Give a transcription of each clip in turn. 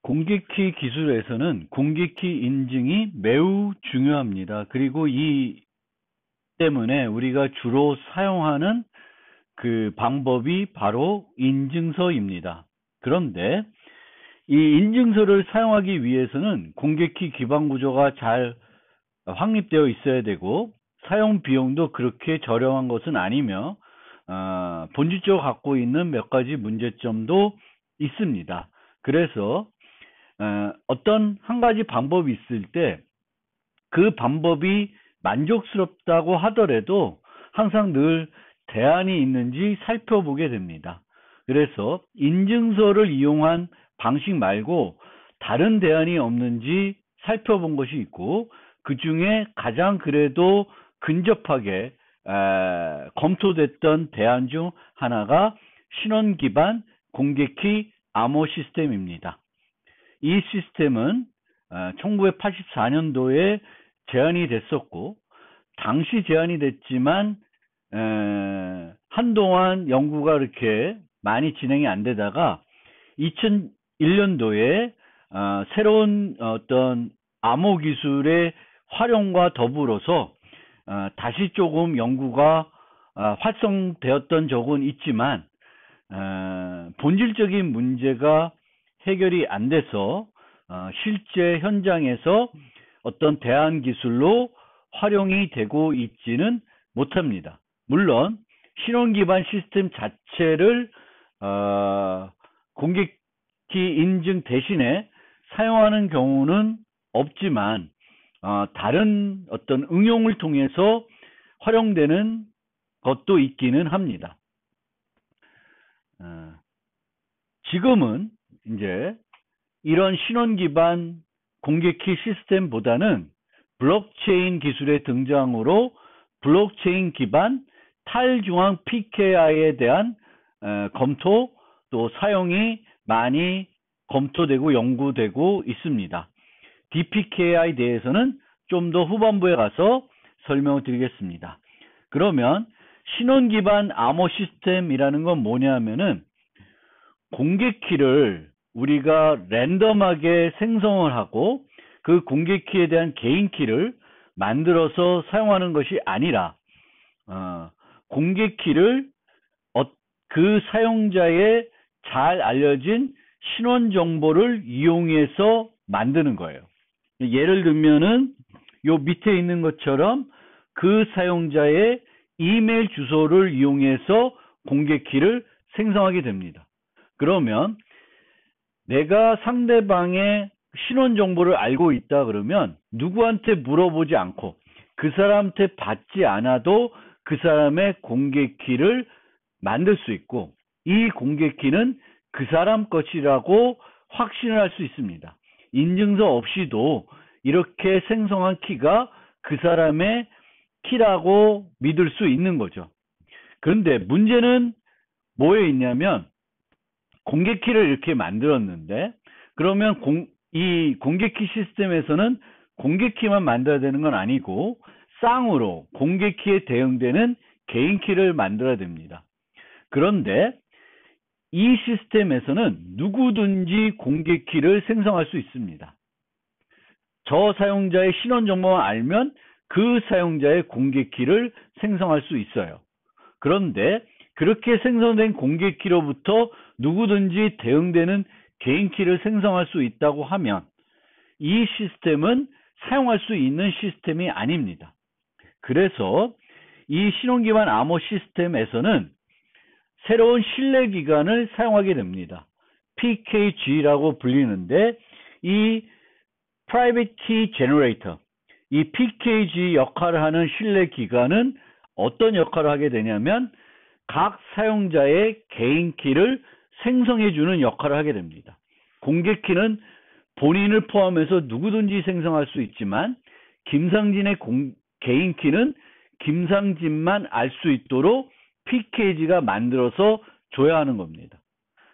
공개키 기술에서는 공개키 인증이 매우 중요합니다. 그리고 이 때문에 우리가 주로 사용하는 그 방법이 바로 인증서입니다. 그런데 이 인증서를 사용하기 위해서는 공개키 기반 구조가 잘 확립되어 있어야 되고 사용 비용도 그렇게 저렴한 것은 아니며 본질적으로 갖고 있는 몇 가지 문제점도 있습니다. 그래서 어떤 한 가지 방법이 있을 때 그 방법이 만족스럽다고 하더라도 항상 늘 대안이 있는지 살펴보게 됩니다. 그래서 인증서를 이용한 방식 말고 다른 대안이 없는지 살펴본 것이 있고 그 중에 가장 그래도 근접하게 검토됐던 대안 중 하나가 신원 기반 공개키 암호 시스템입니다. 이 시스템은 1984년도에 제안이 됐었고 당시 제안이 됐지만 한동안 연구가 그렇게 많이 진행이 안 되다가 2001년도에 새로운 어떤 암호 기술의 활용과 더불어서 다시 조금 연구가 활성되었던 적은 있지만 본질적인 문제가 해결이 안 돼서 실제 현장에서 어떤 대안 기술로 활용이 되고 있지는 못합니다. 물론 신원 기반 시스템 자체를 공개키 인증 대신에 사용하는 경우는 없지만 다른 어떤 응용을 통해서 활용되는 것도 있기는 합니다. 지금은 이제 이런 신원 기반 공개키 시스템보다는 블록체인 기술의 등장으로 블록체인 기반 탈중앙 PKI에 대한 검토 또 사용이 많이 검토되고 연구되고 있습니다. DPKI에 대해서는 좀 더 후반부에 가서 설명을 드리겠습니다. 그러면 신원 기반 암호 시스템이라는 건 뭐냐면은 공개키를 우리가 랜덤하게 생성을 하고 그 공개키에 대한 개인키를 만들어서 사용하는 것이 아니라 공개키를 그 사용자의 잘 알려진 신원 정보를 이용해서 만드는 거예요. 예를 들면은 요 밑에 있는 것처럼 그 사용자의 이메일 주소를 이용해서 공개키를 생성하게 됩니다. 그러면 내가 상대방의 신원 정보를 알고 있다 그러면 누구한테 물어보지 않고 그 사람한테 받지 않아도 그 사람의 공개키를 만들 수 있고 이 공개키는 그 사람 것이라고 확신을 할 수 있습니다. 인증서 없이도 이렇게 생성한 키가 그 사람의 키라고 믿을 수 있는 거죠. 그런데 문제는 뭐에 있냐면 공개키를 이렇게 만들었는데 그러면 이 공개키 시스템에서는 공개키만 만들어야 되는 건 아니고 쌍으로 공개키에 대응되는 개인키를 만들어야 됩니다. 그런데 이 시스템에서는 누구든지 공개키를 생성할 수 있습니다. 저 사용자의 신원 정보만 알면 그 사용자의 공개키를 생성할 수 있어요. 그런데 그렇게 생성된 공개키로부터 누구든지 대응되는 개인키를 생성할 수 있다고 하면 이 시스템은 사용할 수 있는 시스템이 아닙니다. 그래서 이 신원 기반 암호 시스템에서는 새로운 신뢰 기간을 사용하게 됩니다. PKG라고 불리는데 이 Private Key Generator, 이 PKG 역할을 하는 신뢰 기간은 어떤 역할을 하게 되냐면 각 사용자의 개인키를 생성해주는 역할을 하게 됩니다. 공개키는 본인을 포함해서 누구든지 생성할 수 있지만 김상진의 개인키는 김상진만 알 수 있도록 PKG가 만들어서 줘야 하는 겁니다.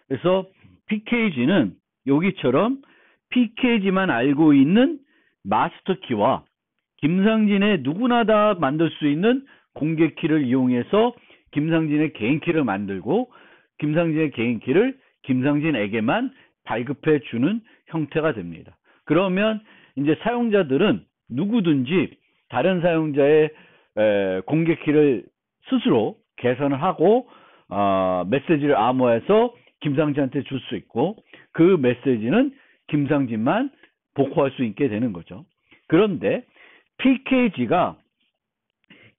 그래서 PKG는 여기처럼 PKG만 알고 있는 마스터키와 김상진의 누구나 다 만들 수 있는 공개키를 이용해서 김상진의 개인키를 만들고 김상진의 개인키를 김상진에게만 발급해 주는 형태가 됩니다. 그러면 이제 사용자들은 누구든지 다른 사용자의 공개키를 스스로 개선을 하고 메시지를 암호해서 김상진한테 줄 수 있고 그 메시지는 김상진만 복호할 수 있게 되는 거죠. 그런데 PKG가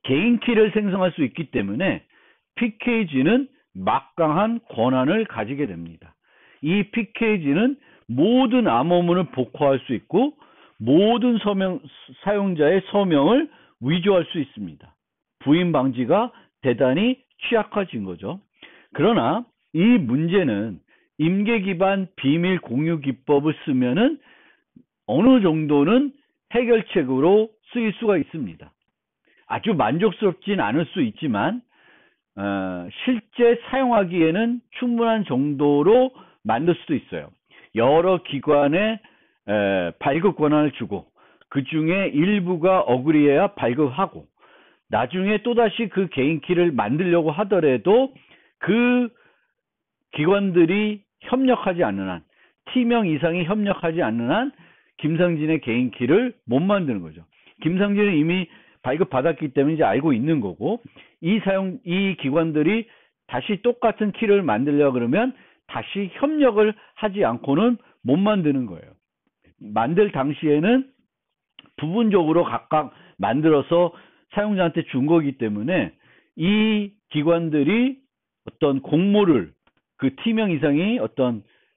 개인 키를 생성할 수 있기 때문에 PKG는 막강한 권한을 가지게 됩니다. 이 PKG는 모든 암호문을 복호할 수 있고 모든 사용자의 서명을 위조할 수 있습니다. 부인 방지가 대단히 취약해진 거죠. 그러나 이 문제는 임계 기반 비밀 공유 기법을 쓰면은 어느 정도는 해결책으로 쓰일 수가 있습니다. 아주 만족스럽진 않을 수 있지만 실제 사용하기에는 충분한 정도로 만들 수도 있어요. 여러 기관에 발급 권한을 주고 그 중에 일부가 어그리해야 발급하고 나중에 또다시 그 개인 키를 만들려고 하더라도 그 기관들이 협력하지 않는 한 T명 이상이 협력하지 않는 한 김상진의 개인 키를 못 만드는 거죠. 김상진은 이미 발급 받았기 때문에 이제 알고 있는 거고 이 기관들이 다시 똑같은 키를 만들려고 그러면 다시 협력을 하지 않고는 못 만드는 거예요. 만들 당시에는 부분적으로 각각 만들어서 사용자한테 준 거기 때문에 이 기관들이 어떤 공모를 그 T명 이상이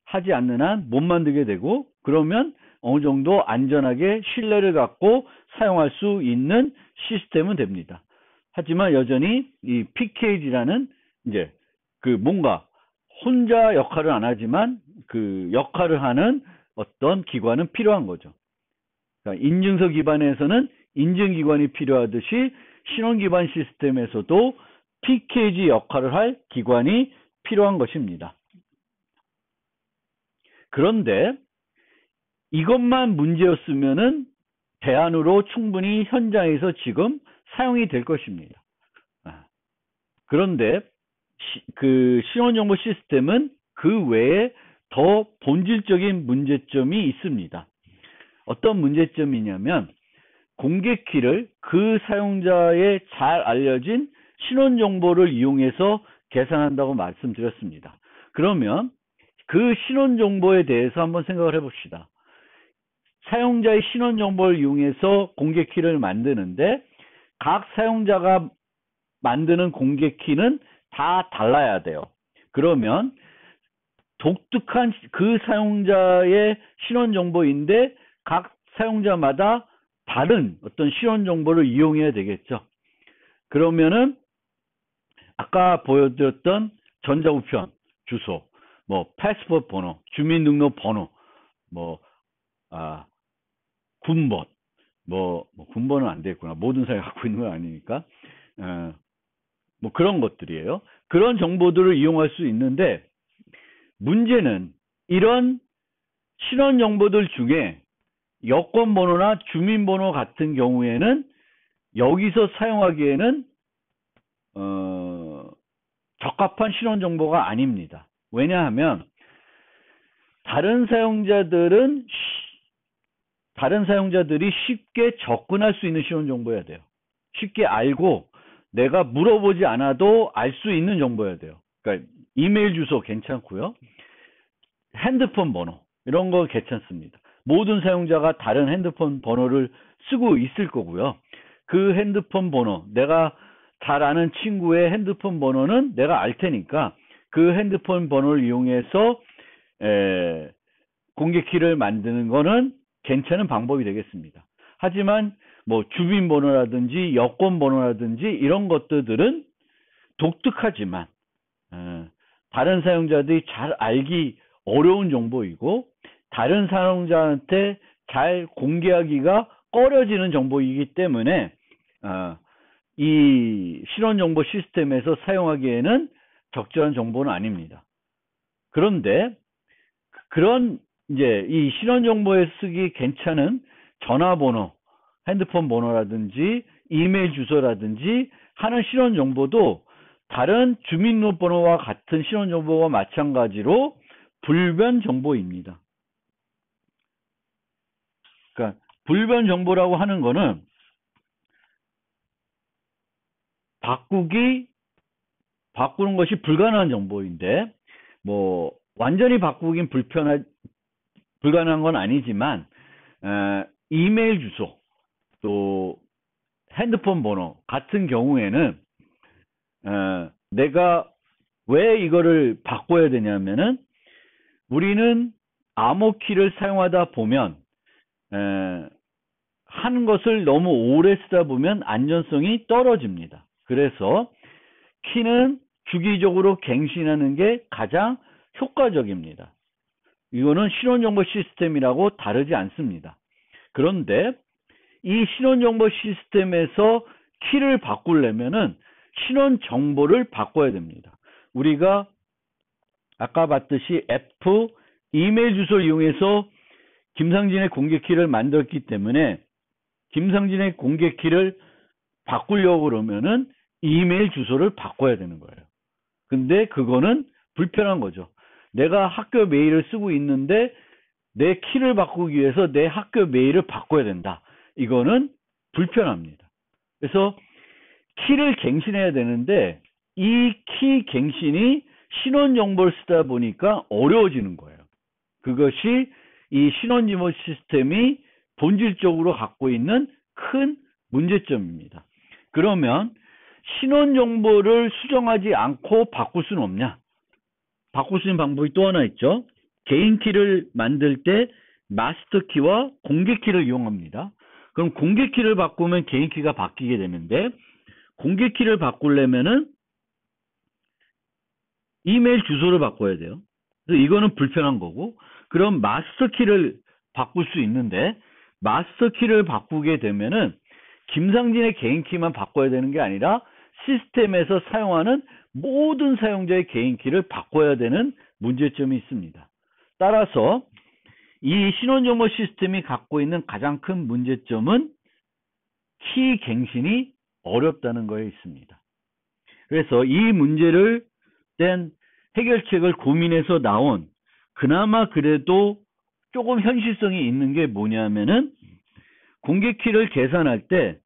하지 않는 한 못 만들게 되고 그러면 어느 정도 안전하게 신뢰를 갖고 사용할 수 있는 시스템은 됩니다. 하지만 여전히 이 PKG라는 이제 그 뭔가 혼자 역할을 안 하지만 그 역할을 하는 어떤 기관은 필요한 거죠. 그러니까 인증서 기반에서는 인증기관이 필요하듯이 신원 기반 시스템에서도 PKG 역할을 할 기관이 필요한 것입니다. 그런데 이것만 문제였으면은 대안으로 충분히 현장에서 지금 사용이 될 것입니다. 그런데 그 신원정보 시스템은 그 외에 더 본질적인 문제점이 있습니다. 어떤 문제점이냐면 공개키를 그 사용자의 잘 알려진 신원정보를 이용해서 계산한다고 말씀드렸습니다. 그러면 그 신원정보에 대해서 한번 생각을 해봅시다. 사용자의 신원정보를 이용해서 공개키를 만드는데 각 사용자가 만드는 공개키는 다 달라야 돼요. 그러면 독특한 그 사용자의 신원정보인데 각 사용자마다 다른 어떤 신원정보를 이용해야 되겠죠. 그러면은 아까 보여드렸던 전자우편 주소, 뭐 패스포트 번호, 주민등록 번호, 군번, 군번은 안 되겠구나. 모든 사람이 갖고 있는 건 아니니까. 뭐 그런 것들이에요. 그런 정보들을 이용할 수 있는데 문제는 이런 신원 정보들 중에 여권 번호나 주민번호 같은 경우에는 여기서 사용하기에는 적합한 신원 정보가 아닙니다. 왜냐하면 다른 사용자들이 쉽게 접근할 수 있는 신원 정보여야 돼요. 쉽게 알고 내가 물어보지 않아도 알 수 있는 정보여야 돼요. 그러니까 이메일 주소 괜찮고요. 핸드폰 번호 이런 거 괜찮습니다. 모든 사용자가 다른 핸드폰 번호를 쓰고 있을 거고요. 그 핸드폰 번호, 내가 잘 아는 친구의 핸드폰 번호는 내가 알 테니까 그 핸드폰 번호를 이용해서 공개키를 만드는 거는 괜찮은 방법이 되겠습니다. 하지만 뭐 주민번호라든지 여권번호라든지 이런 것들은 독특하지만 다른 사용자들이 잘 알기 어려운 정보이고 다른 사용자한테 잘 공개하기가 꺼려지는 정보이기 때문에 이 신원정보 시스템에서 사용하기에는 적절한 정보는 아닙니다. 그런데 그런 이제 이 신원정보에 쓰기 괜찮은 전화번호, 핸드폰 번호라든지 이메일 주소라든지 하는 신원정보도 다른 주민등록번호와 같은 신원정보와 마찬가지로 불변 정보입니다. 그러니까 불변 정보라고 하는 거는 바꾸는 것이 불가능한 정보인데, 뭐 완전히 바꾸긴 불가능한 건 아니지만, 이메일 주소 또 핸드폰 번호 같은 경우에는 내가 왜 이거를 바꿔야 되냐면은, 우리는 암호키를 사용하다 보면 하는 것을 너무 오래 쓰다 보면 안전성이 떨어집니다. 그래서 키는 주기적으로 갱신하는 게 가장 효과적입니다. 이거는 신원정보 시스템이라고 다르지 않습니다. 그런데 이 신원정보 시스템에서 키를 바꾸려면은 신원정보를 바꿔야 됩니다. 우리가 아까 봤듯이 F 이메일 주소를 이용해서 김상진의 공개키를 만들었기 때문에 김상진의 공개키를 바꾸려고 그러면은 이메일 주소를 바꿔야 되는 거예요. 근데 그거는 불편한 거죠. 내가 학교 메일을 쓰고 있는데 내 키를 바꾸기 위해서 내 학교 메일을 바꿔야 된다. 이거는 불편합니다. 그래서 키를 갱신해야 되는데 이 키 갱신이 신원 정보를 쓰다 보니까 어려워지는 거예요. 그것이 이 신원정보 시스템이 본질적으로 갖고 있는 큰 문제점입니다. 그러면 신원 정보를 수정하지 않고 바꿀 수는 없냐? 바꿀 수 있는 방법이 또 하나 있죠. 개인 키를 만들 때 마스터 키와 공개 키를 이용합니다. 그럼 공개 키를 바꾸면 개인 키가 바뀌게 되는데, 공개 키를 바꾸려면은 이메일 주소를 바꿔야 돼요. 그래서 이거는 불편한 거고, 그럼 마스터 키를 바꿀 수 있는데, 마스터 키를 바꾸게 되면은 김상진의 개인 키만 바꿔야 되는 게 아니라 시스템에서 사용하는 모든 사용자의 개인 키를 바꿔야 되는 문제점이 있습니다. 따라서 이 신원정보 시스템이 갖고 있는 가장 큰 문제점은 키 갱신이 어렵다는 거에 있습니다. 그래서 이 문제를 된 해결책을 고민해서 나온, 그나마 그래도 조금 현실성이 있는 게 뭐냐면은, 공개 키를 계산할 때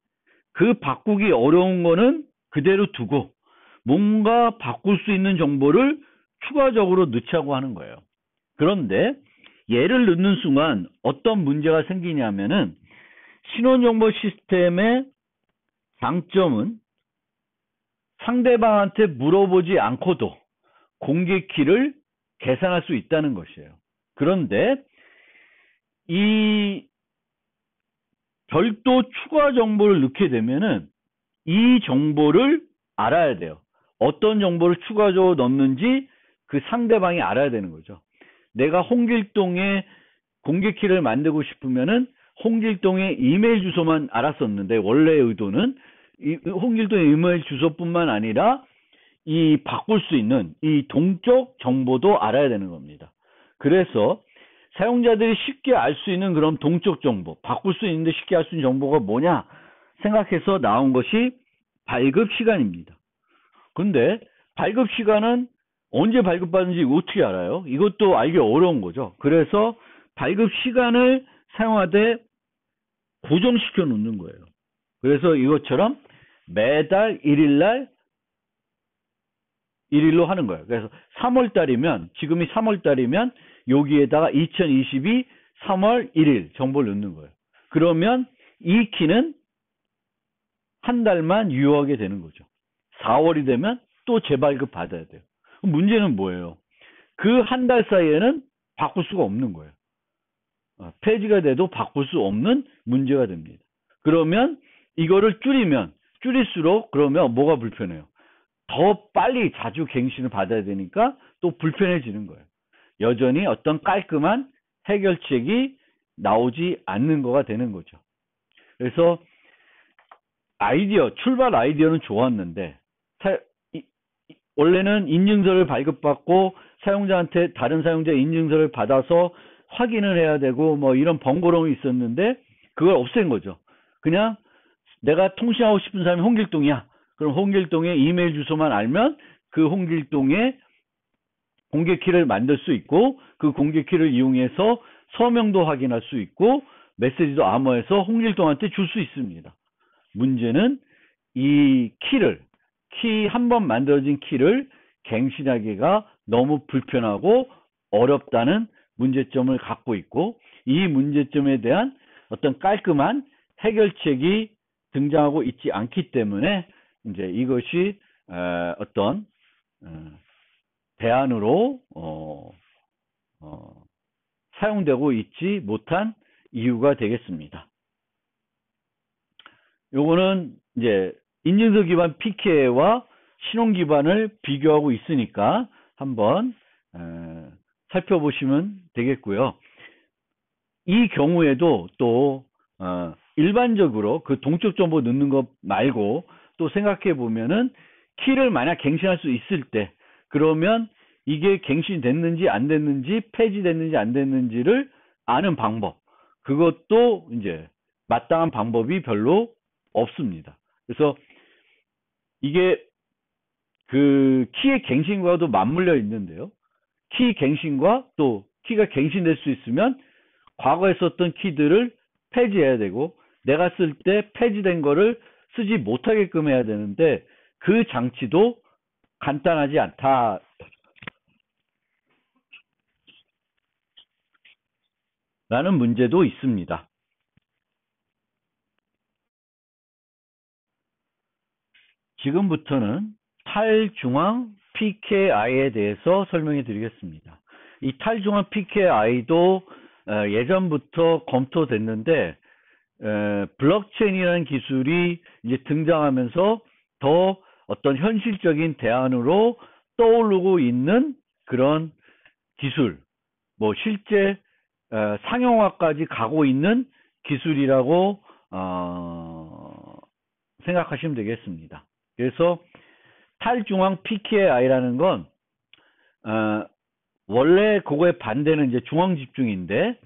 그 바꾸기 어려운 거는 그대로 두고 뭔가 바꿀 수 있는 정보를 추가적으로 넣자고 하는 거예요. 그런데 얘를 넣는 순간 어떤 문제가 생기냐면은, 신원정보 시스템의 장점은 상대방한테 물어보지 않고도 공개 키를 계산할 수 있다는 것이에요. 그런데 이 별도 추가 정보를 넣게 되면은 이 정보를 알아야 돼요. 어떤 정보를 추가적으로 넣는지 그 상대방이 알아야 되는 거죠. 내가 홍길동의 공개키를 만들고 싶으면은 홍길동의 이메일 주소만 알았었는데, 원래의 의도는 이 홍길동의 이메일 주소뿐만 아니라 이 바꿀 수 있는 이 동적 정보도 알아야 되는 겁니다. 그래서 사용자들이 쉽게 알 수 있는 그런 동적 정보, 바꿀 수 있는데 쉽게 알 수 있는 정보가 뭐냐 생각해서 나온 것이 발급 시간입니다. 근데 발급 시간은 언제 발급받는지 어떻게 알아요? 이것도 알기 어려운 거죠. 그래서 발급 시간을 사용하되 고정시켜 놓는 거예요. 그래서 이것처럼 매달 1일날 1일로 하는 거예요. 그래서 3월달이면, 지금이 3월달이면 여기에다가 2022 3월 1일 정보를 넣는 거예요. 그러면 이 키는 한 달만 유효하게 되는 거죠. 4월이 되면 또 재발급 받아야 돼요. 문제는 뭐예요? 그 한 달 사이에는 바꿀 수가 없는 거예요. 폐지가 돼도 바꿀 수 없는 문제가 됩니다. 그러면 이거를 줄일수록 그러면 뭐가 불편해요? 더 빨리 자주 갱신을 받아야 되니까 또 불편해지는 거예요. 여전히 어떤 깔끔한 해결책이 나오지 않는 거가 되는 거죠. 그래서 출발 아이디어는 좋았는데, 원래는 인증서를 발급받고 사용자한테 다른 사용자의 인증서를 받아서 확인을 해야 되고 뭐 이런 번거로움이 있었는데, 그걸 없앤 거죠. 그냥 내가 통신하고 싶은 사람이 홍길동이야. 그럼 홍길동의 이메일 주소만 알면 그 홍길동의 공개키를 만들 수 있고, 그 공개키를 이용해서 서명도 확인할 수 있고, 메시지도 암호해서 홍길동한테 줄 수 있습니다. 문제는 이 키 한 번 만들어진 키를 갱신하기가 너무 불편하고 어렵다는 문제점을 갖고 있고, 이 문제점에 대한 어떤 깔끔한 해결책이 등장하고 있지 않기 때문에 이제 이것이 어떤 대안으로 사용되고 있지 못한 이유가 되겠습니다. 요거는 이제 인증서 기반 PK와 신원 기반을 비교하고 있으니까 한번 살펴보시면 되겠고요. 이 경우에도 또 일반적으로 그 동적 정보 넣는 것 말고 또 생각해 보면은 키를 만약 갱신할 수 있을 때, 그러면 이게 갱신됐는지 안 됐는지, 폐지됐는지 안 됐는지를 아는 방법, 그것도 이제 마땅한 방법이 별로 없습니다. 그래서 이게 그 키의 갱신과도 맞물려 있는데요. 키 갱신과 또 키가 갱신될 수 있으면 과거에 썼던 키들을 폐지해야 되고, 내가 쓸 때 폐지된 거를 쓰지 못하게끔 해야 되는데 그 장치도 간단하지 않다 라는 문제도 있습니다. 지금부터는 탈중앙 PKI에 대해서 설명해 드리겠습니다. 이 탈중앙 PKI도 예전부터 검토됐는데 블록체인이라는 기술이 이제 등장하면서 더 어떤 현실적인 대안으로 떠오르고 있는 그런 기술, 뭐 실제 상용화까지 가고 있는 기술이라고 생각하시면 되겠습니다. 그래서 탈중앙 PKI라는 건 원래 그거의 반대는 이제 중앙 집중인데,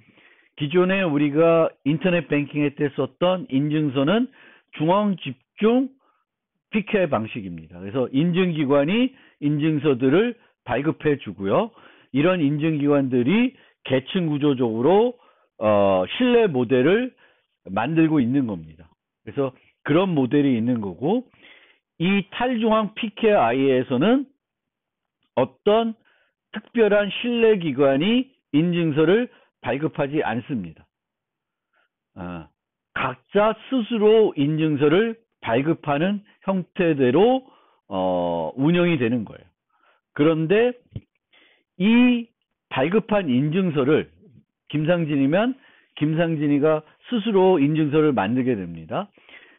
기존에 우리가 인터넷 뱅킹 할 때 썼던 인증서는 중앙 집중 PKI 방식입니다. 그래서 인증기관이 인증서들을 발급해 주고요. 이런 인증기관들이 계층 구조적으로 신뢰 모델을 만들고 있는 겁니다. 그래서 그런 모델이 있는 거고, 이 탈중앙 PKI에서는 어떤 특별한 신뢰기관이 인증서를 발급하지 않습니다. 각자 스스로 인증서를 발급하는 형태대로 운영이 되는 거예요. 그런데 이 발급한 인증서를 김상진이면 김상진이가 스스로 인증서를 만들게 됩니다.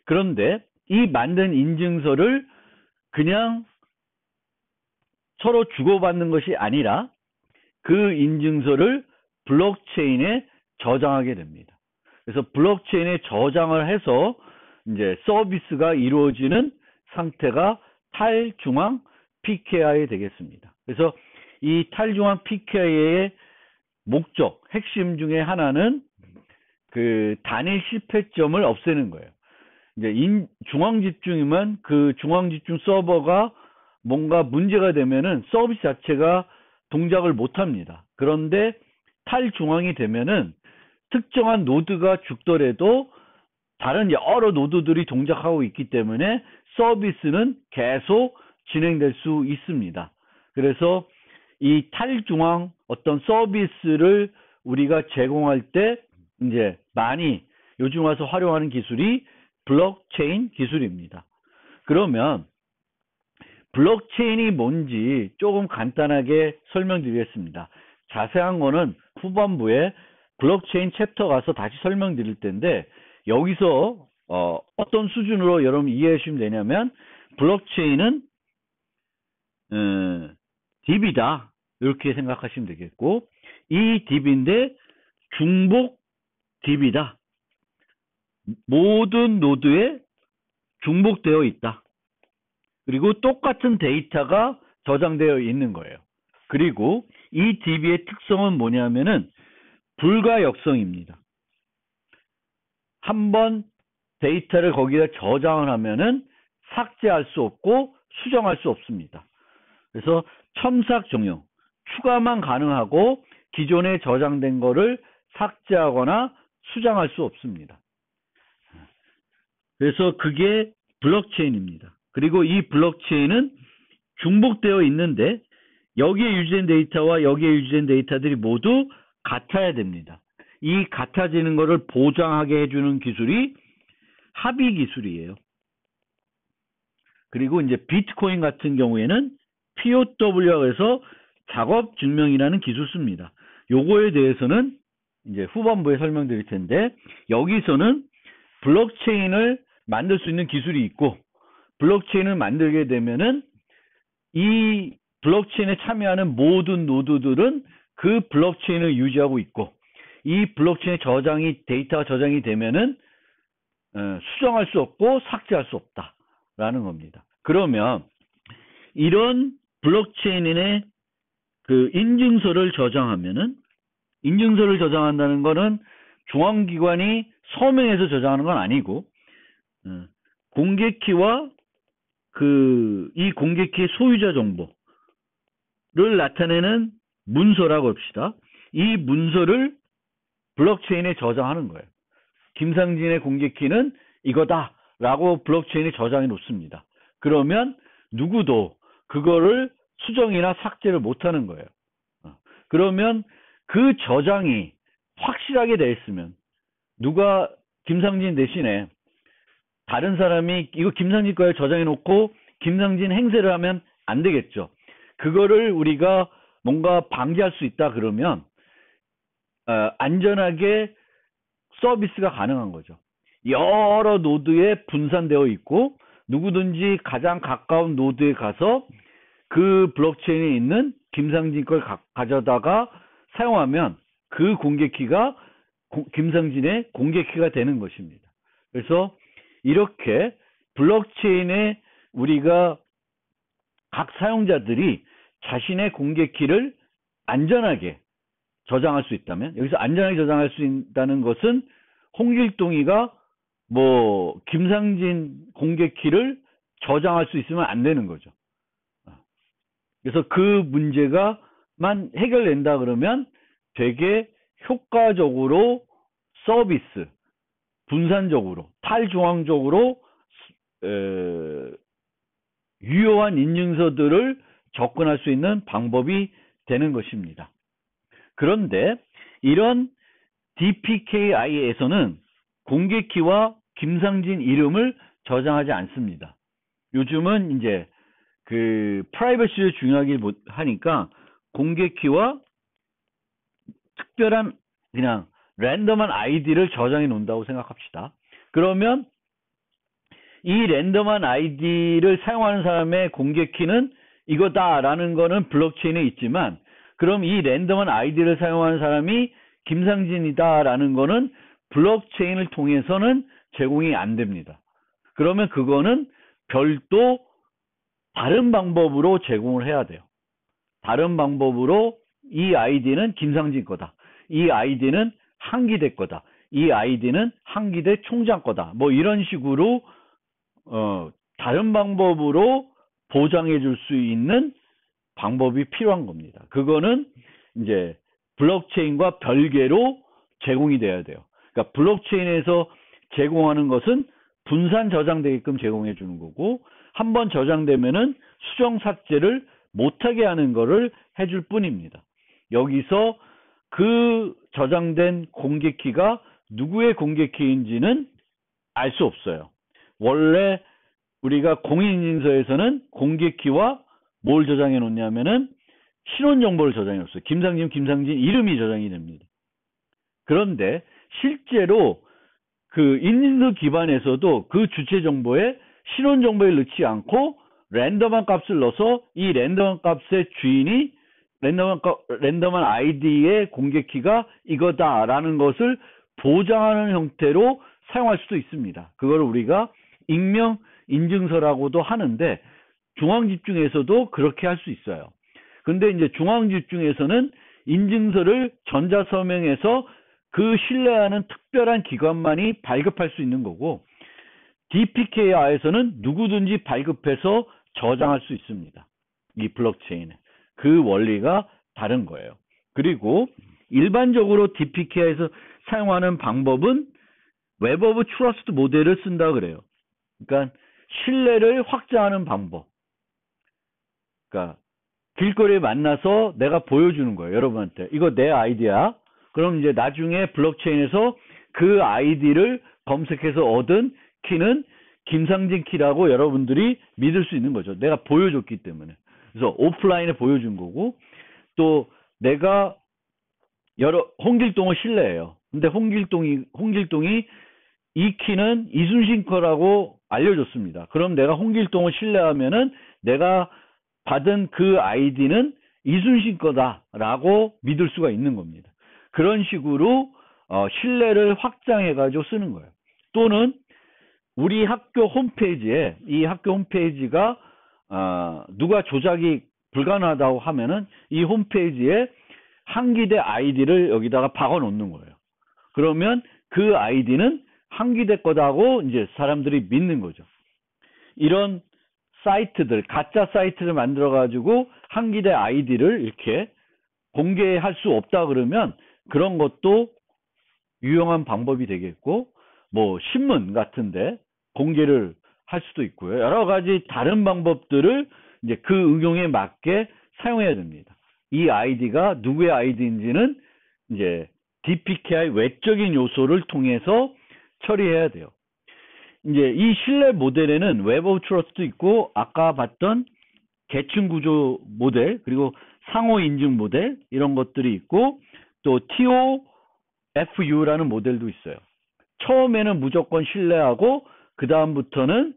그런데 이 만든 인증서를 그냥 서로 주고받는 것이 아니라 그 인증서를 블록체인에 저장하게 됩니다. 그래서 블록체인에 저장을 해서 이제 서비스가 이루어지는 상태가 탈중앙 PKI 되겠습니다. 그래서 이 탈중앙 PKI의 목적, 핵심 중에 하나는 그 단일 실패점을 없애는 거예요. 이제 중앙 집중이면 그 중앙 집중 서버가 뭔가 문제가 되면은 서비스 자체가 동작을 못 합니다. 그런데 탈중앙이 되면은 특정한 노드가 죽더라도 다른 여러 노드들이 동작하고 있기 때문에 서비스는 계속 진행될 수 있습니다. 그래서 이 탈중앙 어떤 서비스를 우리가 제공할 때 이제 많이 요즘 와서 활용하는 기술이 블록체인 기술입니다. 그러면 블록체인이 뭔지 조금 간단하게 설명드리겠습니다. 자세한 거는 후반부에 블록체인 챕터 가서 다시 설명드릴 텐데, 여기서 어떤 수준으로 여러분 이해하시면 되냐면, 블록체인은 DB다 이렇게 생각하시면 되겠고, 이 DB인데 중복 DB다. 모든 노드에 중복되어 있다. 그리고 똑같은 데이터가 저장되어 있는 거예요. 그리고 이 DB의 특성은 뭐냐면은 불가역성입니다. 한번 데이터를 거기다 저장을 하면은 삭제할 수 없고 수정할 수 없습니다. 그래서 첨삭 종용, 추가만 가능하고 기존에 저장된 거를 삭제하거나 수정할 수 없습니다. 그래서 그게 블록체인입니다. 그리고 이 블록체인은 중복되어 있는데 여기에 유지된 데이터와 여기에 유지된 데이터들이 모두 같아야 됩니다. 이 같아지는 것을 보장하게 해주는 기술이 합의 기술이에요. 그리고 이제 비트코인 같은 경우에는 POW라고 해서 작업 증명이라는 기술 씁니다. 요거에 대해서는 이제 후반부에 설명드릴 텐데, 여기서는 블록체인을 만들 수 있는 기술이 있고, 블록체인을 만들게 되면은 이 블록체인에 참여하는 모든 노드들은 그 블록체인을 유지하고 있고, 이 블록체인의 데이터가 저장이 되면은 수정할 수 없고 삭제할 수 없다라는 겁니다. 그러면 이런 블록체인의 그 인증서를 저장한다는 거는 중앙기관이 서명해서 저장하는 건 아니고, 공개키와 이 공개키의 소유자 정보를 나타내는 문서라고 합시다. 이 문서를 블록체인에 저장하는 거예요. 김상진의 공개키는 이거다라고 블록체인에 저장해 놓습니다. 그러면 누구도 그거를 수정이나 삭제를 못하는 거예요. 그러면 그 저장이 확실하게 돼 있으면 누가 김상진 대신에 다른 사람이 이거 김상진 거에 저장해 놓고 김상진 행세를 하면 안 되겠죠. 그거를 우리가 뭔가 방지할 수 있다 그러면 안전하게 서비스가 가능한 거죠. 여러 노드에 분산되어 있고 누구든지 가장 가까운 노드에 가서 그 블록체인에 있는 김상진 걸 가져다가 사용하면 그 공개키가 김상진의 공개키가 되는 것입니다. 그래서 이렇게 블록체인에 우리가 각 사용자들이 자신의 공개키를 안전하게 저장할 수 있다면, 여기서 안전하게 저장할 수 있다는 것은 홍길동이가 김상진 공개키를 저장할 수 있으면 안 되는 거죠. 그래서 그 문제가만 해결된다 그러면 되게 효과적으로 서비스, 분산적으로, 탈중앙적으로 유효한 인증서들을 접근할 수 있는 방법이 되는 것입니다. 그런데 이런 DPKI에서는 공개키와 김상진 이름을 저장하지 않습니다. 요즘은 이제 그 프라이버시를 중요하게 하니까 공개키와 특별한 그냥 랜덤한 아이디를 저장해 놓는다고 생각합시다. 그러면 이 랜덤한 아이디를 사용하는 사람의 공개키는 이거다라는 거는 블록체인에 있지만, 그럼 이 랜덤한 아이디를 사용하는 사람이 김상진이다라는 거는 블록체인을 통해서는 제공이 안 됩니다. 그러면 그거는 별도 다른 방법으로 제공을 해야 돼요. 다른 방법으로 이 아이디는 김상진 거다. 이 아이디는 한기대 거다. 이 아이디는 한기대 총장 거다. 이런 식으로 다른 방법으로 보장해 줄 수 있는 방법이 필요한 겁니다. 그거는 이제 블록체인과 별개로 제공이 돼야 돼요. 그러니까 블록체인에서 제공하는 것은 분산 저장되게끔 제공해 주는 거고, 한번 저장되면은 수정 삭제를 못하게 하는 거를 해줄 뿐입니다. 여기서 그 저장된 공개키가 누구의 공개키인지는 알 수 없어요. 원래 우리가 공인인증서에서는 공개키와 뭘 저장해 놓냐면은 신원 정보를 저장해 놓았어요. 김상진 이름이 저장이 됩니다. 그런데 실제로 그 인증서 기반에서도 그 주체 정보에 신원 정보를 넣지 않고 랜덤한 값을 넣어서 이 랜덤한 값의 주인이 랜덤한 아이디의 공개키가 이거다라는 것을 보장하는 형태로 사용할 수도 있습니다. 그걸 우리가 익명 인증서라고도 하는데, 중앙집중에서도 그렇게 할 수 있어요. 근데 이제 중앙집중에서는 인증서를 전자서명해서 그 신뢰하는 특별한 기관만이 발급할 수 있는 거고, DPKI에서는 누구든지 발급해서 저장할 수 있습니다. 이 블록체인에. 그 원리가 다른 거예요. 그리고 일반적으로 DPKI에서 사용하는 방법은 웹 오브 트러스트 모델을 쓴다 그래요. 그러니까 신뢰를 확장하는 방법. 그러니까 길거리에 만나서 내가 보여주는 거예요. 여러분한테. 이거 내 아이디야. 그럼 이제 나중에 블록체인에서 그 아이디를 검색해서 얻은 키는 김상진 키라고 여러분들이 믿을 수 있는 거죠. 내가 보여줬기 때문에. 그래서 오프라인에 보여준 거고, 또 내가 홍길동을 신뢰해요. 근데 홍길동이 이 키는 이순신 거라고 알려줬습니다. 그럼 내가 홍길동을 신뢰하면은 내가 받은 그 아이디는 이순신 거다라고 믿을 수가 있는 겁니다. 그런 식으로 신뢰를 확장해가지고 쓰는 거예요. 또는 우리 학교 홈페이지에, 이 학교 홈페이지가 누가 조작이 불가능하다고 하면은 이 홈페이지에 한기대 아이디를 여기다가 박아 놓는 거예요. 그러면 그 아이디는 한기대 거다고 이제 사람들이 믿는 거죠. 이런 사이트들, 가짜 사이트를 만들어 가지고 한기대 아이디를 이렇게 공개할 수 없다 그러면 그런 것도 유용한 방법이 되겠고, 뭐 신문 같은데 공개를 할 수도 있고요. 여러 가지 다른 방법들을 이제 그 응용에 맞게 사용해야 됩니다. 이 아이디가 누구의 아이디인지는 이제 DPKI 외적인 요소를 통해서 처리해야 돼요. 이제 이 신뢰 모델에는 웹 오브 트러스트 있고, 아까 봤던 계층 구조 모델, 그리고 상호 인증 모델, 이런 것들이 있고, 또 TOFU라는 모델도 있어요. 처음에는 무조건 신뢰하고, 그 다음부터는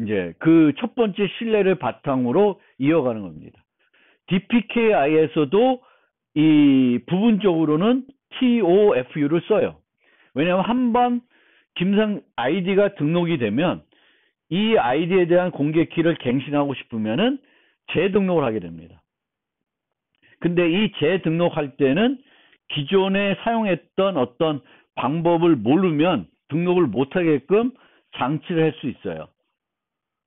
이제 그 첫 번째 신뢰를 바탕으로 이어가는 겁니다. DPKI에서도 이 부분적으로는 TOFU를 써요. 왜냐하면 한번 아이디가 등록이 되면 이 아이디에 대한 공개 키를 갱신하고 싶으면은 재등록을 하게 됩니다. 근데 이 재등록할 때는 기존에 사용했던 어떤 방법을 모르면 등록을 못하게끔 장치를 할 수 있어요.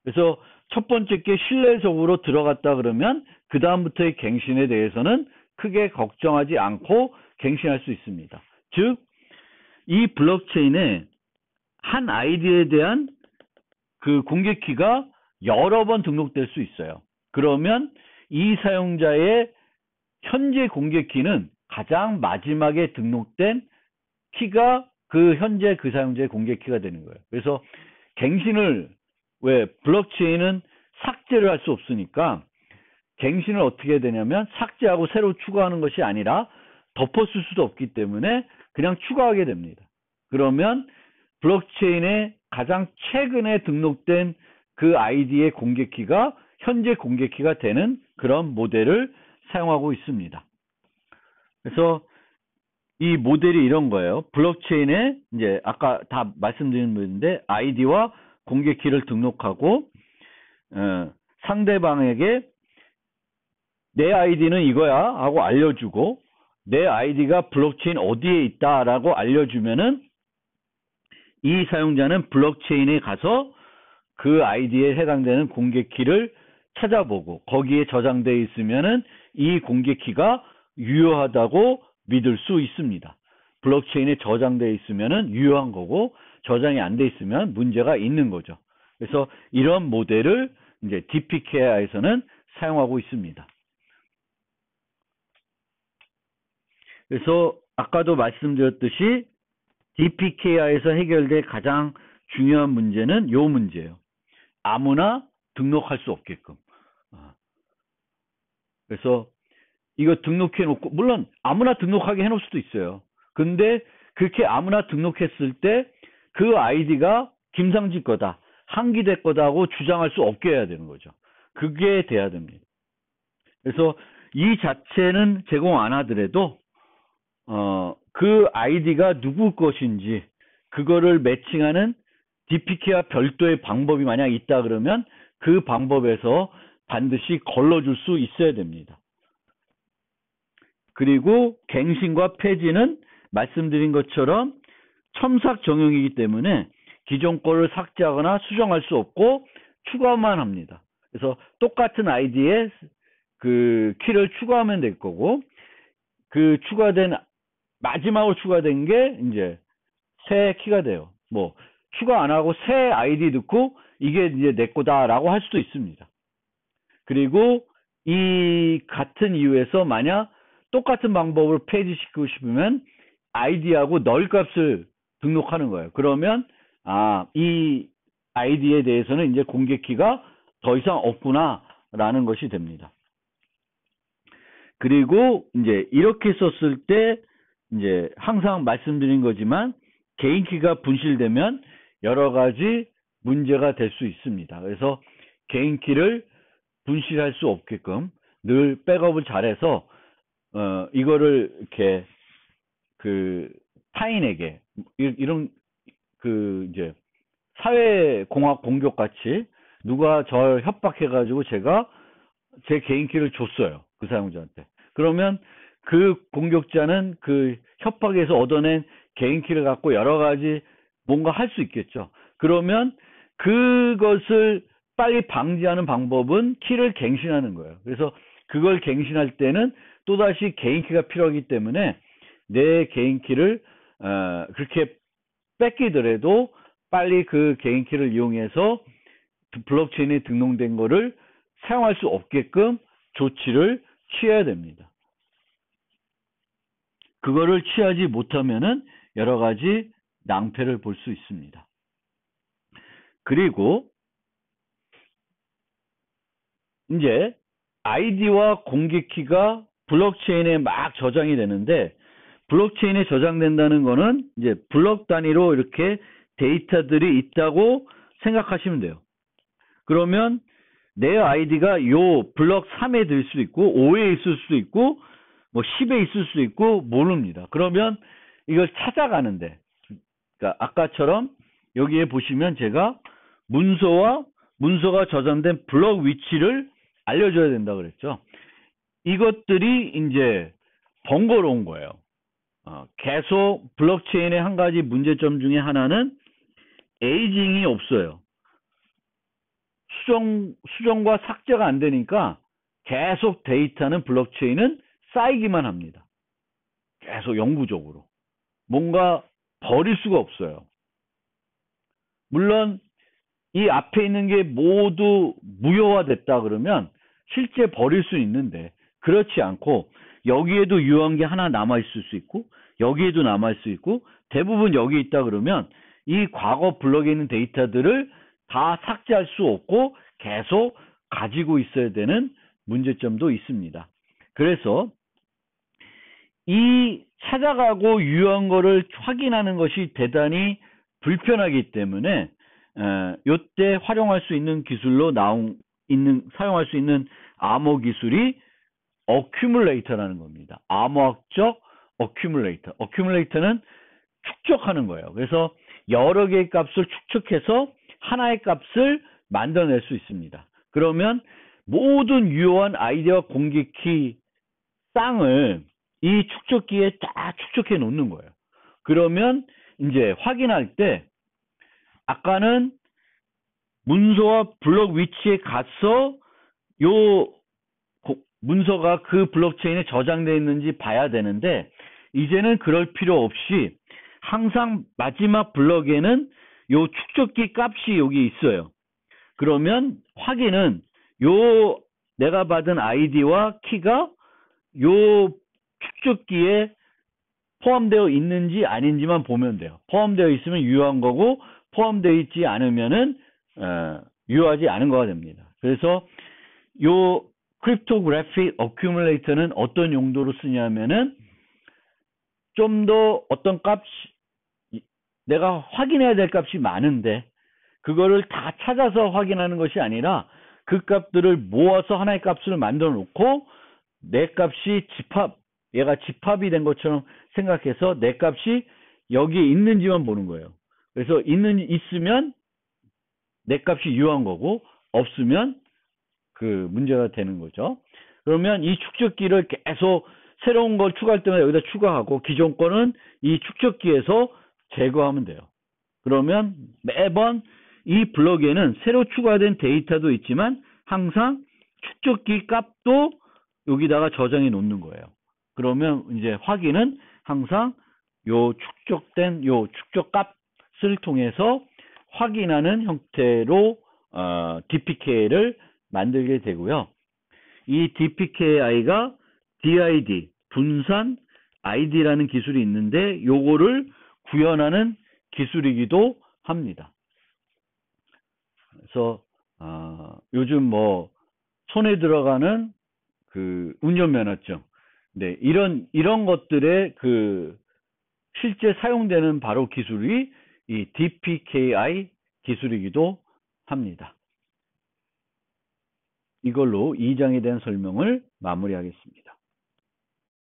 그래서 첫 번째 게 신뢰적으로 들어갔다 그러면 그 다음부터의 갱신에 대해서는 크게 걱정하지 않고 갱신할 수 있습니다. 즉, 이 블록체인에 한 아이디에 대한 그 공개 키가 여러 번 등록될 수 있어요. 그러면 이 사용자의 현재 공개 키는 가장 마지막에 등록된 키가 현재 그 사용자의 공개 키가 되는 거예요. 그래서 갱신을, 왜 블록체인은 삭제를 할 수 없으니까 갱신을 어떻게 해야 되냐면 삭제하고 새로 추가하는 것이 아니라 덮어쓸 수도 없기 때문에 그냥 추가하게 됩니다. 그러면 블록체인에 가장 최근에 등록된 그 아이디의 공개 키가 현재 공개 키가 되는 그런 모델을 사용하고 있습니다. 그래서 이 모델이 이런 거예요. 블록체인에 이제 아까 다 말씀드린 분인데 아이디와 공개 키를 등록하고 상대방에게 내 아이디는 이거야 하고 알려주고, 내 아이디가 블록체인 어디에 있다라고 알려주면은 이 사용자는 블록체인에 가서 그 아이디에 해당되는 공개 키를 찾아보고 거기에 저장되어 있으면은 이 공개 키가 유효하다고 믿을 수 있습니다. 블록체인에 저장되어 있으면은 유효한 거고, 저장이 안 돼 있으면 문제가 있는 거죠. 그래서 이런 모델을 이제 DPKI에서는 사용하고 있습니다. 그래서 아까도 말씀드렸듯이 DPKI에서 해결될 가장 중요한 문제는 이 문제예요. 아무나 등록할 수 없게끔. 그래서 이거 등록해 놓고, 물론 아무나 등록하게 해 놓을 수도 있어요. 근데 그렇게 아무나 등록했을 때 그 아이디가 김상진 거다, 한기대 거다고 주장할 수 없게 해야 되는 거죠. 그게 돼야 됩니다. 그래서 이 자체는 제공 안 하더라도 그 아이디가 누구 것인지 그거를 매칭하는 DPK와 별도의 방법이 만약 있다 그러면 그 방법에서 반드시 걸러줄 수 있어야 됩니다. 그리고 갱신과 폐지는 말씀드린 것처럼 첨삭 정형이기 때문에 기존 거를 삭제하거나 수정할 수 없고 추가만 합니다. 그래서 똑같은 아이디에 그 키를 추가하면 될 거고, 그 마지막으로 추가된 게 이제 새 키가 돼요. 뭐 추가 안 하고 새 아이디 넣고 이게 이제 내 거다라고 할 수도 있습니다. 그리고 이 같은 이유에서 만약 똑같은 방법으로 폐지시키고 싶으면 아이디하고 널 값을 등록하는 거예요. 그러면 이 아이디에 대해서는 이제 공개키가 더 이상 없구나라는 것이 됩니다. 그리고 이제 이렇게 썼을 때 이제 항상 말씀드린 거지만 개인키가 분실되면 여러 가지 문제가 될 수 있습니다. 그래서 개인키를 분실할 수 없게끔 늘 백업을 잘해서 이거를 이렇게 그 타인에게 이런 그 이제 사회공학 공격 같이 누가 저 협박해가지고 제가 제 개인키를 줬어요. 그 사용자한테. 그러면 그 공격자는 그 협박에서 얻어낸 개인키를 갖고 여러 가지 뭔가 할 수 있겠죠. 그러면 그것을 빨리 방지하는 방법은 키를 갱신하는 거예요. 그래서 그걸 갱신할 때는 또다시 개인키가 필요하기 때문에 내 개인키를 그렇게 뺏기더라도 빨리 그 개인키를 이용해서 블록체인에 등록된 거를 사용할 수 없게끔 조치를 취해야 됩니다. 그거를 취하지 못하면은 여러 가지 낭패를 볼 수 있습니다. 그리고 이제 아이디와 공개키가 블록체인에 막 저장이 되는데 블록체인에 저장된다는 거는 이제 블록 단위로 이렇게 데이터들이 있다고 생각하시면 돼요. 그러면 내 아이디가 요 블록 3에 들 수도 있고 5에 있을 수도 있고 뭐 10에 있을 수도 있고 모릅니다. 그러면 이걸 찾아가는데 그러니까 아까처럼 여기에 보시면 제가 문서가 저장된 블록 위치를 알려줘야 된다 그랬죠. 이것들이 이제 번거로운 거예요. 계속 블록체인의 한 가지 문제점 중에 하나는 에이징이 없어요. 수정과 삭제가 안 되니까 계속 데이터는 블록체인은 쌓이기만 합니다. 계속 영구적으로. 뭔가 버릴 수가 없어요. 물론 이 앞에 있는 게 모두 무효화됐다 그러면 실제 버릴 수 있는데 그렇지 않고 여기에도 유효한 게 하나 남아있을 수 있고 여기에도 남아있을 수 있고 대부분 여기 있다 그러면 이 과거 블록에 있는 데이터들을 다 삭제할 수 없고 계속 가지고 있어야 되는 문제점도 있습니다. 그래서 이 찾아가고 유효한 거를 확인하는 것이 대단히 불편하기 때문에 이때 활용할 수 있는 기술로 사용할 수 있는 암호 기술이 어큐뮬레이터라는 겁니다. 암호학적 어큐뮬레이터. 어큐뮬레이터는 축적하는 거예요. 그래서 여러 개의 값을 축적해서 하나의 값을 만들어낼 수 있습니다. 그러면 모든 유효한 아이디어 공개키 쌍을 이 축적기에 딱 축적해 놓는 거예요. 그러면 이제 확인할 때 아까는 문서와 블록 위치에 가서 요 문서가 그 블록체인에 저장되어 있는지 봐야 되는데 이제는 그럴 필요 없이 항상 마지막 블록에는 요 축적기 값이 여기 있어요. 그러면 확인은 요 내가 받은 아이디와 키가 요 축적기에 포함되어 있는지 아닌지만 보면 돼요. 포함되어 있으면 유효한 거고 포함되어 있지 않으면은 유효하지 않은 거가 됩니다. 그래서 요 크립토그래픽 어큐뮬레이터는 어떤 용도로 쓰냐면은 좀 더 어떤 값이 내가 확인해야 될 값이 많은데 그거를 다 찾아서 확인하는 것이 아니라 그 값들을 모아서 하나의 값을 만들어 놓고 내 값이 얘가 집합이 된 것처럼 생각해서 내 값이 여기에 있는지만 보는 거예요. 그래서 있으면 내 값이 유효한 거고 없으면 그 문제가 되는 거죠. 그러면 이 축적기를 계속 새로운 걸 추가할 때마다 여기다 추가하고 기존 거는 이 축적기에서 제거하면 돼요. 그러면 매번 이 블록에는 새로 추가된 데이터도 있지만 항상 축적기 값도 여기다가 저장해 놓는 거예요. 그러면 이제 확인은 항상 요 축적된 요 축적 값을 통해서 확인하는 형태로 DPK를 만들게 되고요. 이 DPKI가 DID, 분산 ID라는 기술이 있는데 요거를 구현하는 기술이기도 합니다. 그래서 요즘 뭐 손에 들어가는 그 운전면허증, 네, 이런 것들의 그 실제 사용되는 바로 기술이 이 DPKI 기술이기도 합니다. 이걸로 2장에 대한 설명을 마무리하겠습니다.